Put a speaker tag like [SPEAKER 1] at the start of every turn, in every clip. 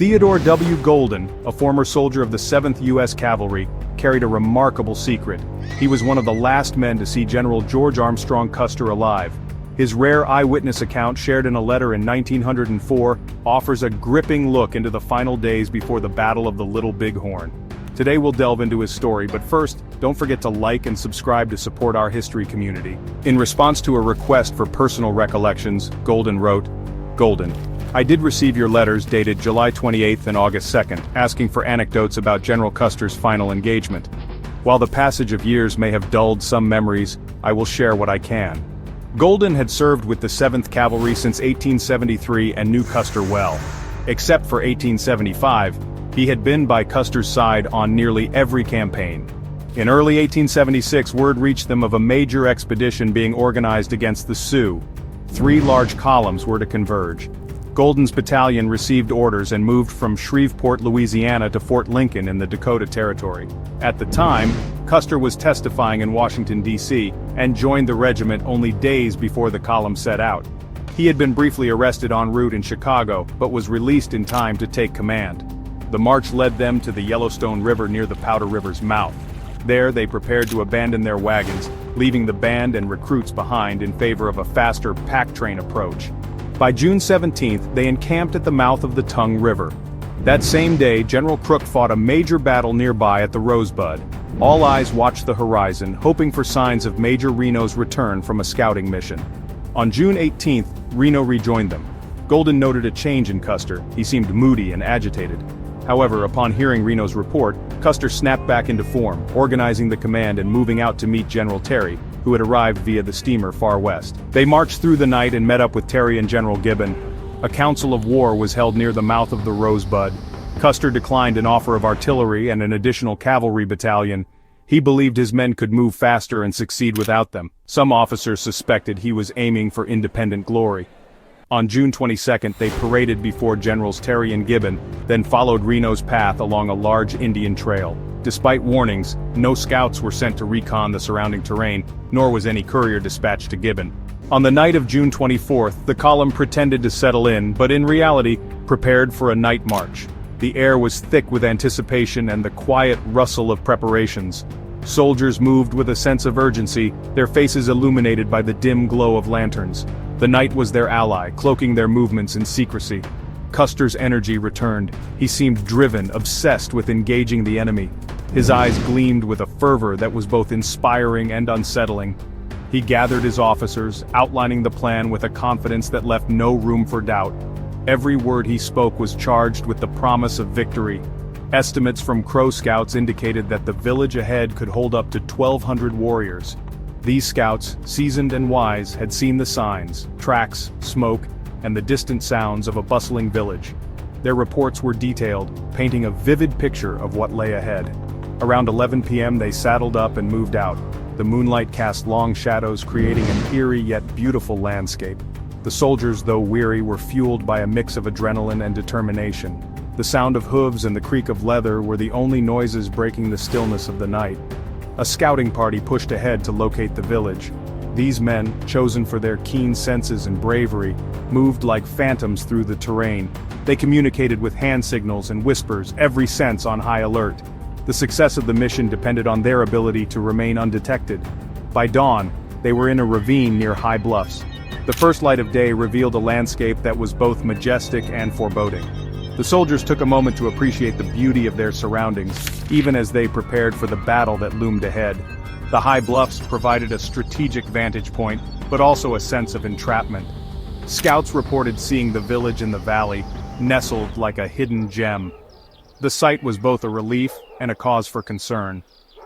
[SPEAKER 1] Theodore W. Goldin, a former soldier of the 7th U.S. Cavalry, carried a remarkable secret. He was one of the last men to see General George Armstrong Custer alive. His rare eyewitness account, shared in a letter in 1904, offers a gripping look into the final days before the Battle of the Little Bighorn. Today we'll delve into his story, but first, don't forget to like and subscribe to support our history community. In response to a request for personal recollections, Goldin wrote, Goldin, I did receive your letters dated July 28th and August 2nd, asking for anecdotes about General Custer's final engagement. While the passage of years may have dulled some memories, I will share what I can. Goldin had served with the 7th Cavalry since 1873 and knew Custer well. Except for 1875, he had been by Custer's side on nearly every campaign. In early 1876, word reached them of a major expedition being organized against the Sioux. 3 large columns were to converge. Goldin's battalion received orders and moved from Shreveport, Louisiana to Fort Lincoln in the Dakota Territory. At the time, Custer was testifying in Washington, D.C., and joined the regiment only days before the column set out. He had been briefly arrested en route in Chicago, but was released in time to take command. The march led them to the Yellowstone River near the Powder River's mouth. There they prepared to abandon their wagons, leaving the band and recruits behind in favor of a faster pack train approach. By June 17th, they encamped at the mouth of the Tongue River. That same day, General Crook fought a major battle nearby at the Rosebud. All eyes watched the horizon, hoping for signs of Major Reno's return from a scouting mission. On June 18th, Reno rejoined them. Goldin noted a change in Custer. He seemed moody and agitated. However, upon hearing Reno's report, Custer snapped back into form, organizing the command and moving out to meet General Terry, who had arrived via the steamer Far West. They marched through the night and met up with Terry and General Gibbon. A council of war was held near the mouth of the Rosebud. Custer declined an offer of artillery and an additional cavalry battalion. He believed his men could move faster and succeed without them. Some officers suspected he was aiming for independent glory. On June 22nd, they paraded before Generals Terry and Gibbon, then followed Reno's path along a large Indian trail. Despite warnings, no scouts were sent to recon the surrounding terrain, nor was any courier dispatched to Gibbon. On the night of June 24th, the column pretended to settle in, but in reality, prepared for a night march. The air was thick with anticipation and the quiet rustle of preparations. Soldiers moved with a sense of urgency, their faces illuminated by the dim glow of lanterns. The night was their ally, cloaking their movements in secrecy. Custer's energy returned. He seemed driven, obsessed with engaging the enemy. His eyes gleamed with a fervor that was both inspiring and unsettling. He gathered his officers, outlining the plan with a confidence that left no room for doubt. Every word he spoke was charged with the promise of victory. Estimates from Crow Scouts indicated that the village ahead could hold up to 1,200 warriors. These scouts, seasoned and wise, had seen the signs, tracks, smoke, and the distant sounds of a bustling village. Their reports were detailed, painting a vivid picture of what lay ahead. Around 11 p.m. they saddled up and moved out. The moonlight cast long shadows, creating an eerie yet beautiful landscape. The soldiers, though weary, were fueled by a mix of adrenaline and determination. The sound of hooves and the creak of leather were the only noises breaking the stillness of the night. A scouting party pushed ahead to locate the village. These men, chosen for their keen senses and bravery, moved like phantoms through the terrain. They communicated with hand signals and whispers, every sense on high alert. The success of the mission depended on their ability to remain undetected. By dawn, they were in a ravine near high bluffs. The first light of day revealed a landscape that was both majestic and foreboding. The soldiers took a moment to appreciate the beauty of their surroundings, even as they prepared for the battle that loomed ahead. The high bluffs provided a strategic vantage point, but also a sense of entrapment. Scouts reported seeing the village in the valley, nestled like a hidden gem. The sight was both a relief and a cause for concern.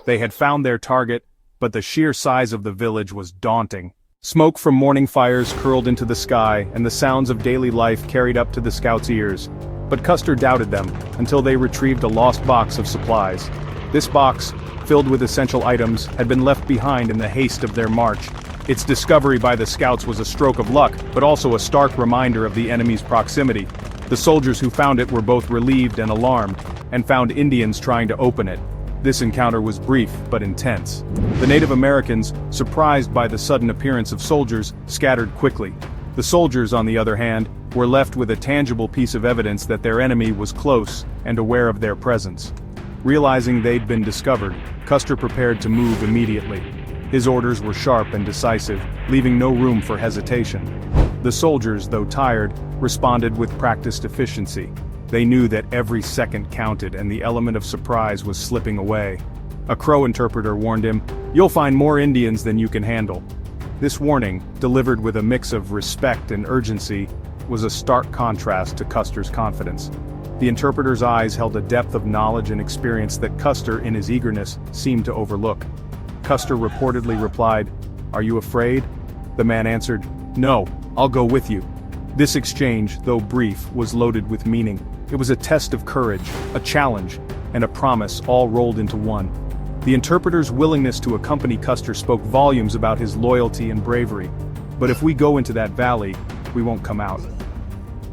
[SPEAKER 1] They had found their target, but the sheer size of the village was daunting. Smoke from morning fires curled into the sky, and the sounds of daily life carried up to the scouts' ears. But Custer doubted them, until they retrieved a lost box of supplies. This box, filled with essential items, had been left behind in the haste of their march. Its discovery by the scouts was a stroke of luck, but also a stark reminder of the enemy's proximity. The soldiers who found it were both relieved and alarmed, and found Indians trying to open it. This encounter was brief, but intense. The Native Americans, surprised by the sudden appearance of soldiers, scattered quickly. The soldiers, on the other hand, were left with a tangible piece of evidence that their enemy was close and aware of their presence. Realizing they'd been discovered, Custer prepared to move immediately. His orders were sharp and decisive, leaving no room for hesitation. The soldiers, though tired, responded with practiced efficiency. They knew that every second counted and the element of surprise was slipping away. A Crow interpreter warned him, "You'll find more Indians than you can handle." This warning, delivered with a mix of respect and urgency, was a stark contrast to Custer's confidence. The interpreter's eyes held a depth of knowledge and experience that Custer, in his eagerness, seemed to overlook. Custer reportedly replied, "Are you afraid?" The man answered, "No, I'll go with you." This exchange, though brief, was loaded with meaning. It was a test of courage, a challenge, and a promise all rolled into one. The interpreter's willingness to accompany Custer spoke volumes about his loyalty and bravery. "But if we go into that valley, we won't come out."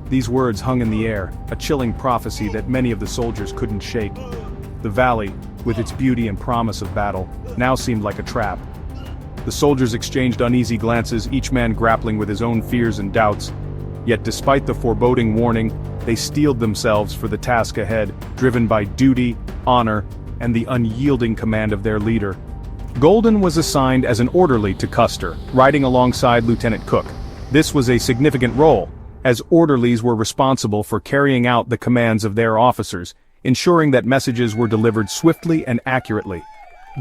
[SPEAKER 1] These words hung in the air, a chilling prophecy that many of the soldiers couldn't shake. The valley, with its beauty and promise of battle, now seemed like a trap. The soldiers exchanged uneasy glances, each man grappling with his own fears and doubts. Yet despite the foreboding warning, they steeled themselves for the task ahead, driven by duty, honor, and the unyielding command of their leader. Goldin was assigned as an orderly to Custer, riding alongside Lieutenant Cook. This was a significant role, as orderlies were responsible for carrying out the commands of their officers, ensuring that messages were delivered swiftly and accurately.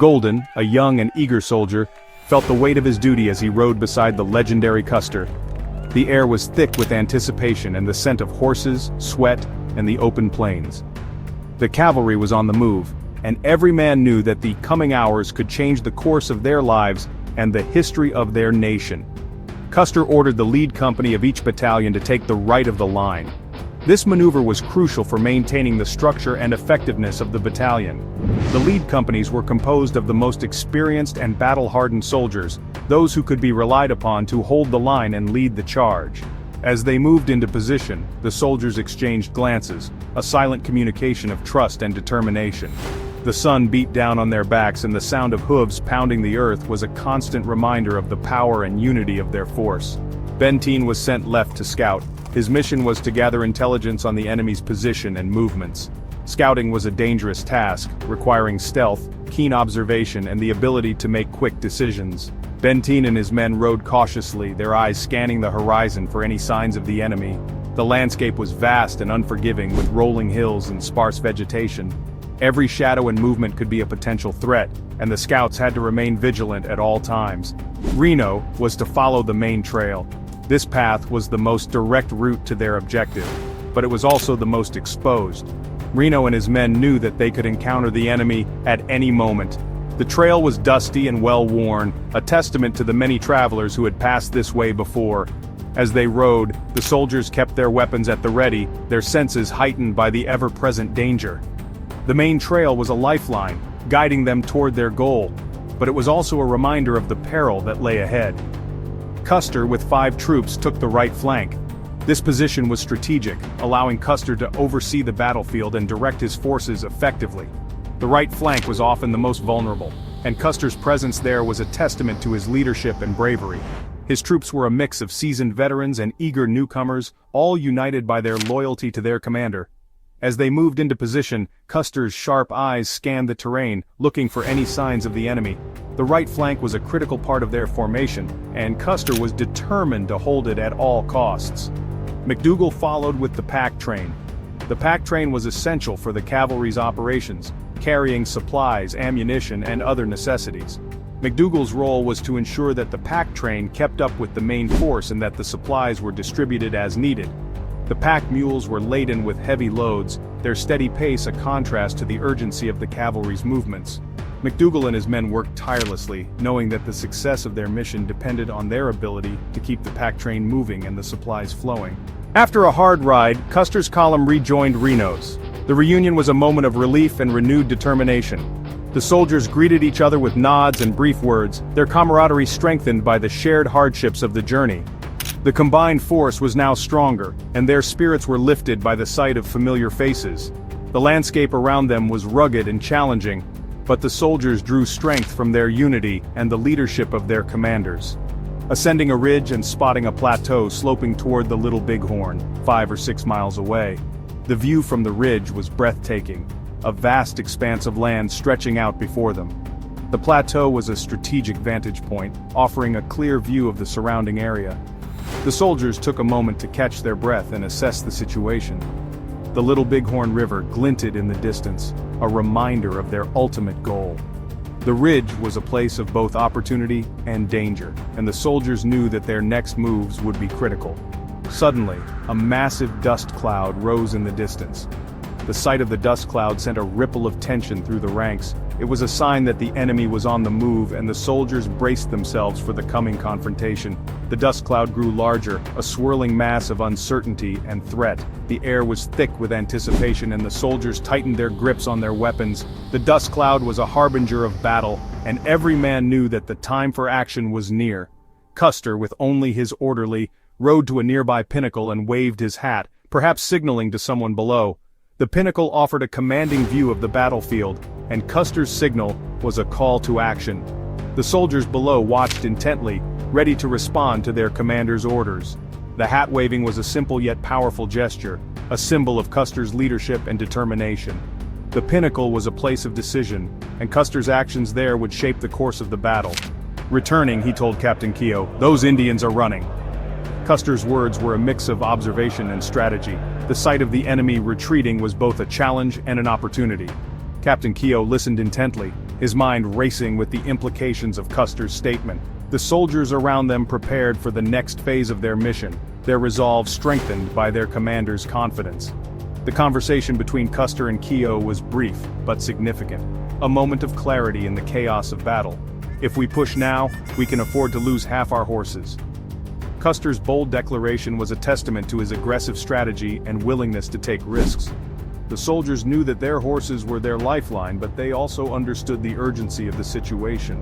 [SPEAKER 1] Goldin, a young and eager soldier, felt the weight of his duty as he rode beside the legendary Custer. The air was thick with anticipation and the scent of horses, sweat, and the open plains. The cavalry was on the move, and every man knew that the coming hours could change the course of their lives and the history of their nation. Custer ordered the lead company of each battalion to take the right of the line. This maneuver was crucial for maintaining the structure and effectiveness of the battalion. The lead companies were composed of the most experienced and battle-hardened soldiers, those who could be relied upon to hold the line and lead the charge. As they moved into position, the soldiers exchanged glances, a silent communication of trust and determination. The sun beat down on their backs and the sound of hooves pounding the earth was a constant reminder of the power and unity of their force. Benteen was sent left to scout. His mission was to gather intelligence on the enemy's position and movements. Scouting was a dangerous task, requiring stealth, keen observation, and the ability to make quick decisions. Benteen and his men rode cautiously, their eyes scanning the horizon for any signs of the enemy. The landscape was vast and unforgiving, with rolling hills and sparse vegetation. Every shadow and movement could be a potential threat, and the scouts had to remain vigilant at all times. Reno was to follow the main trail. This path was the most direct route to their objective, but it was also the most exposed. Reno and his men knew that they could encounter the enemy at any moment. The trail was dusty and well-worn, a testament to the many travelers who had passed this way before. As they rode, the soldiers kept their weapons at the ready, their senses heightened by the ever-present danger. The main trail was a lifeline, guiding them toward their goal, but it was also a reminder of the peril that lay ahead. Custer, with 5 troops, took the right flank. This position was strategic, allowing Custer to oversee the battlefield and direct his forces effectively. The right flank was often the most vulnerable, and Custer's presence there was a testament to his leadership and bravery. His troops were a mix of seasoned veterans and eager newcomers, all united by their loyalty to their commander. As they moved into position, Custer's sharp eyes scanned the terrain, looking for any signs of the enemy. The right flank was a critical part of their formation, and Custer was determined to hold it at all costs. McDougal followed with the pack train. The pack train was essential for the cavalry's operations, carrying supplies, ammunition, and other necessities. McDougal's role was to ensure that the pack train kept up with the main force and that the supplies were distributed as needed. The pack mules were laden with heavy loads, their steady pace a contrast to the urgency of the cavalry's movements. McDougal and his men worked tirelessly, knowing that the success of their mission depended on their ability to keep the pack train moving and the supplies flowing. After a hard ride, Custer's column rejoined Reno's. The reunion was a moment of relief and renewed determination. The soldiers greeted each other with nods and brief words, their camaraderie strengthened by the shared hardships of the journey. The combined force was now stronger, and their spirits were lifted by the sight of familiar faces. The landscape around them was rugged and challenging, but the soldiers drew strength from their unity and the leadership of their commanders. ascending a ridge and spotting a plateau sloping toward the Little Bighorn, 5 or 6 miles away. The view from the ridge was breathtaking, a vast expanse of land stretching out before them. The plateau was a strategic vantage point, offering a clear view of the surrounding area. The soldiers took a moment to catch their breath and assess the situation. The Little Bighorn River glinted in the distance, a reminder of their ultimate goal. The ridge was a place of both opportunity and danger, and the soldiers knew that their next moves would be critical. Suddenly, a massive dust cloud rose in the distance. The sight of the dust cloud sent a ripple of tension through the ranks. It was a sign that the enemy was on the move, and the soldiers braced themselves for the coming confrontation. The dust cloud grew larger, a swirling mass of uncertainty and threat. The air was thick with anticipation, and the soldiers tightened their grips on their weapons. The dust cloud was a harbinger of battle, and every man knew that the time for action was near. Custer, with only his orderly, rode to a nearby pinnacle and waved his hat, perhaps signaling to someone below. The pinnacle offered a commanding view of the battlefield, and Custer's signal was a call to action. The soldiers below watched intently, ready to respond to their commander's orders. The hat waving was a simple yet powerful gesture, a symbol of Custer's leadership and determination. The pinnacle was a place of decision, and Custer's actions there would shape the course of the battle. Returning, he told Captain Keogh, "Those Indians are running." Custer's words were a mix of observation and strategy. The sight of the enemy retreating was both a challenge and an opportunity. Captain Keogh listened intently, his mind racing with the implications of Custer's statement. The soldiers around them prepared for the next phase of their mission, their resolve strengthened by their commander's confidence. The conversation between Custer and Keogh was brief, but significant. A moment of clarity in the chaos of battle. If we push now, we can afford to lose half our horses. Custer's bold declaration was a testament to his aggressive strategy and willingness to take risks. The soldiers knew that their horses were their lifeline, but they also understood the urgency of the situation.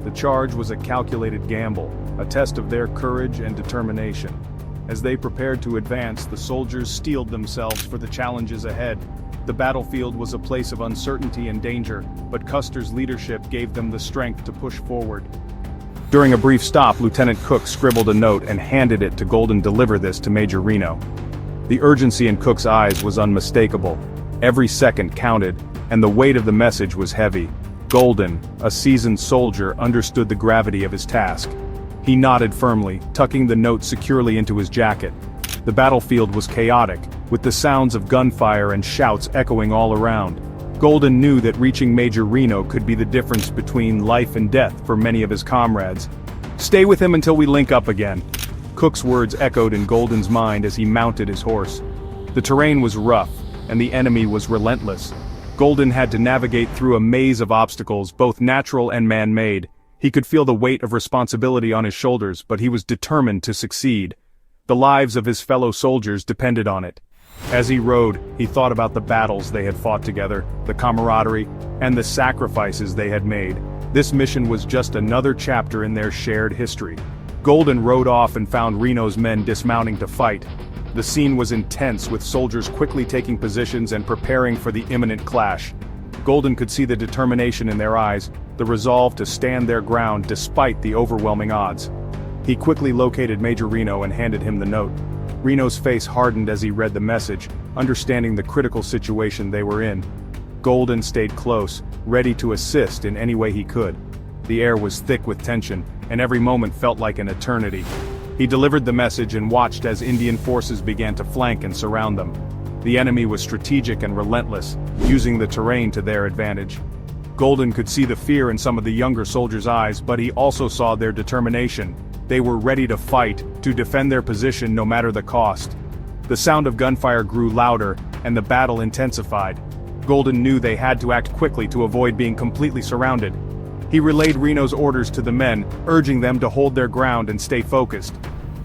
[SPEAKER 1] The charge was a calculated gamble, a test of their courage and determination. As they prepared to advance, the soldiers steeled themselves for the challenges ahead. The battlefield was a place of uncertainty and danger, but Custer's leadership gave them the strength to push forward. During a brief stop, Lieutenant Cook scribbled a note and handed it to Goldin. "Deliver this to Major Reno." The urgency in Cook's eyes was unmistakable. Every second counted, and the weight of the message was heavy. Goldin, a seasoned soldier, understood the gravity of his task. He nodded firmly, tucking the note securely into his jacket. The battlefield was chaotic, with the sounds of gunfire and shouts echoing all around. Goldin knew that reaching Major Reno could be the difference between life and death for many of his comrades. "Stay with him until we link up again." Cook's words echoed in Goldin's mind as he mounted his horse. The terrain was rough, and the enemy was relentless. Goldin had to navigate through a maze of obstacles, both natural and man-made. He could feel the weight of responsibility on his shoulders, but he was determined to succeed. The lives of his fellow soldiers depended on it. As he rode, he thought about the battles they had fought together, the camaraderie, and the sacrifices they had made. This mission was just another chapter in their shared history. Goldin rode off and found Reno's men dismounting to fight. The scene was intense, with soldiers quickly taking positions and preparing for the imminent clash. Goldin could see the determination in their eyes, the resolve to stand their ground despite the overwhelming odds. He quickly located Major Reno and handed him the note. Reno's face hardened as he read the message, understanding the critical situation they were in. Goldin stayed close, ready to assist in any way he could. The air was thick with tension, and every moment felt like an eternity. He delivered the message and watched as Indian forces began to flank and surround them. The enemy was strategic and relentless, using the terrain to their advantage. Goldin could see the fear in some of the younger soldiers' eyes, but he also saw their determination. They were ready to fight, to defend their position no matter the cost. The sound of gunfire grew louder, and the battle intensified. Goldin knew they had to act quickly to avoid being completely surrounded. He relayed Reno's orders to the men, urging them to hold their ground and stay focused.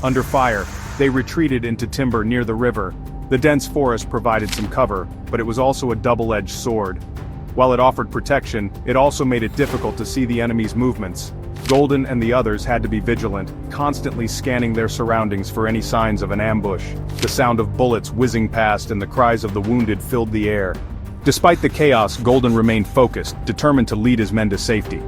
[SPEAKER 1] Under fire, they retreated into timber near the river. The dense forest provided some cover, but it was also a double-edged sword. While it offered protection, it also made it difficult to see the enemy's movements. Goldin and the others had to be vigilant, constantly scanning their surroundings for any signs of an ambush. The sound of bullets whizzing past and the cries of the wounded filled the air. Despite the chaos, Goldin remained focused, determined to lead his men to safety.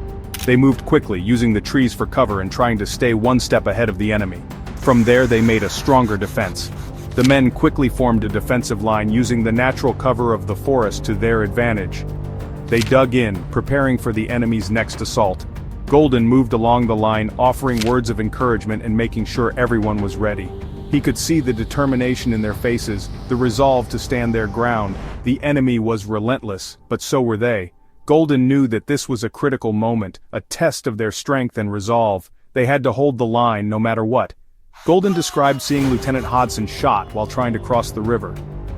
[SPEAKER 1] They moved quickly, using the trees for cover and trying to stay one step ahead of the enemy. From there they made a stronger defense. The men quickly formed a defensive line using the natural cover of the forest to their advantage. They dug in, preparing for the enemy's next assault. Goldin moved along the line, offering words of encouragement and making sure everyone was ready. He could see the determination in their faces, the resolve to stand their ground. The enemy was relentless, but so were they. Goldin knew that this was a critical moment, a test of their strength and resolve. They had to hold the line no matter what. Goldin described seeing Lieutenant Hodson shot while trying to cross the river.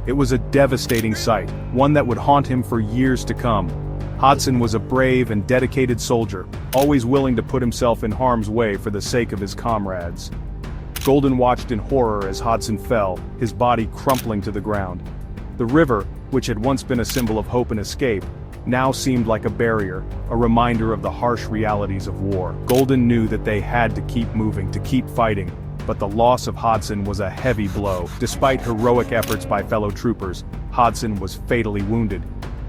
[SPEAKER 1] It was a devastating sight, one that would haunt him for years to come. Hodson was a brave and dedicated soldier, always willing to put himself in harm's way for the sake of his comrades. Goldin watched in horror as Hodson fell, his body crumpling to the ground. The river, which had once been a symbol of hope and escape, now seemed like a barrier, a reminder of the harsh realities of war. Goldin knew that they had to keep moving, to keep fighting, but the loss of Hodson was a heavy blow. Despite heroic efforts by fellow troopers, Hodson was fatally wounded.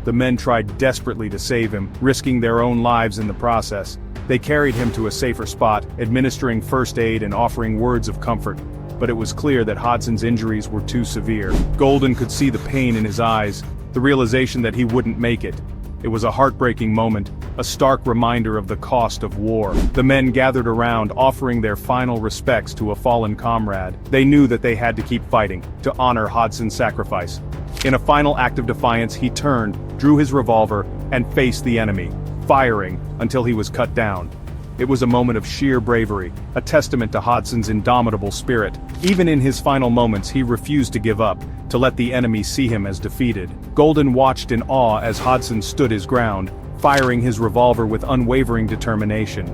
[SPEAKER 1] The men tried desperately to save him, risking their own lives in the process. They carried him to a safer spot, administering first aid and offering words of comfort. But it was clear that Hodson's injuries were too severe. Goldin could see the pain in his eyes, the realization that he wouldn't make it. It was a heartbreaking moment, a stark reminder of the cost of war. The men gathered around, offering their final respects to a fallen comrade. They knew that they had to keep fighting, to honor Hodson's sacrifice. In a final act of defiance, he turned, drew his revolver, and faced the enemy, firing until he was cut down. It was a moment of sheer bravery, a testament to Hodson's indomitable spirit. Even in his final moments, he refused to give up, to let the enemy see him as defeated. Goldin watched in awe as Hodson stood his ground, firing his revolver with unwavering determination.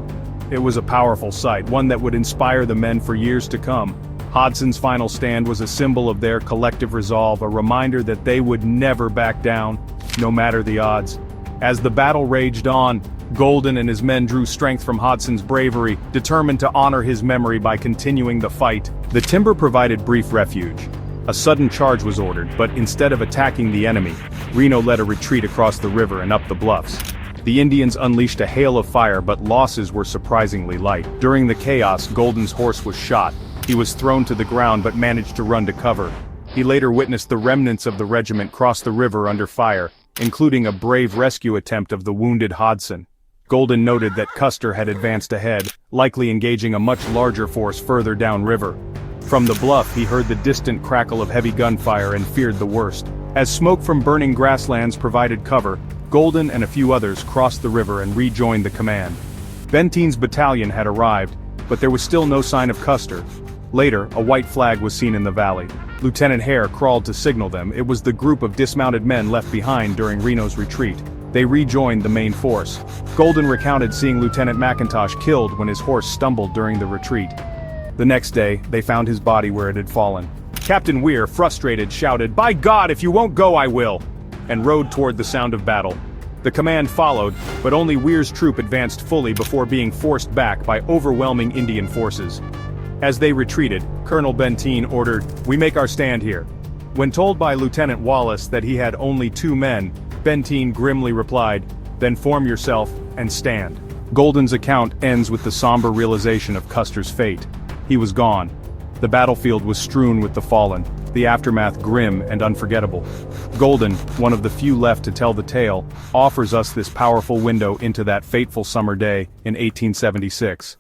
[SPEAKER 1] It was a powerful sight, one that would inspire the men for years to come. Hodson's final stand was a symbol of their collective resolve, a reminder that they would never back down, no matter the odds. As the battle raged on, Goldin and his men drew strength from Hodson's bravery, determined to honor his memory by continuing the fight. The timber provided brief refuge. A sudden charge was ordered, but instead of attacking the enemy, Reno led a retreat across the river and up the bluffs. The Indians unleashed a hail of fire, but losses were surprisingly light. During the chaos, Goldin's horse was shot. He was thrown to the ground but managed to run to cover. He later witnessed the remnants of the regiment cross the river under fire, including a brave rescue attempt of the wounded Hodson. Goldin noted that Custer had advanced ahead, likely engaging a much larger force further downriver. From the bluff he heard the distant crackle of heavy gunfire and feared the worst. As smoke from burning grasslands provided cover, Goldin and a few others crossed the river and rejoined the command. Benteen's battalion had arrived, but there was still no sign of Custer. Later, a white flag was seen in the valley. Lieutenant Hare crawled to signal them. It was the group of dismounted men left behind during Reno's retreat. They rejoined the main force. Goldin recounted seeing Lieutenant McIntosh killed when his horse stumbled during the retreat. The next day, they found his body where it had fallen. Captain Weir, frustrated, shouted, "By God, if you won't go, I will!" and rode toward the sound of battle. The command followed, but only Weir's troop advanced fully before being forced back by overwhelming Indian forces. As they retreated, Colonel Benteen ordered, "We make our stand here." When told by Lieutenant Wallace that he had only 2 men, Benteen grimly replied, "Then form yourself and stand." Goldin's account ends with the somber realization of Custer's fate. He was gone. The battlefield was strewn with the fallen, the aftermath grim and unforgettable. Goldin, one of the few left to tell the tale, offers us this powerful window into that fateful summer day in 1876.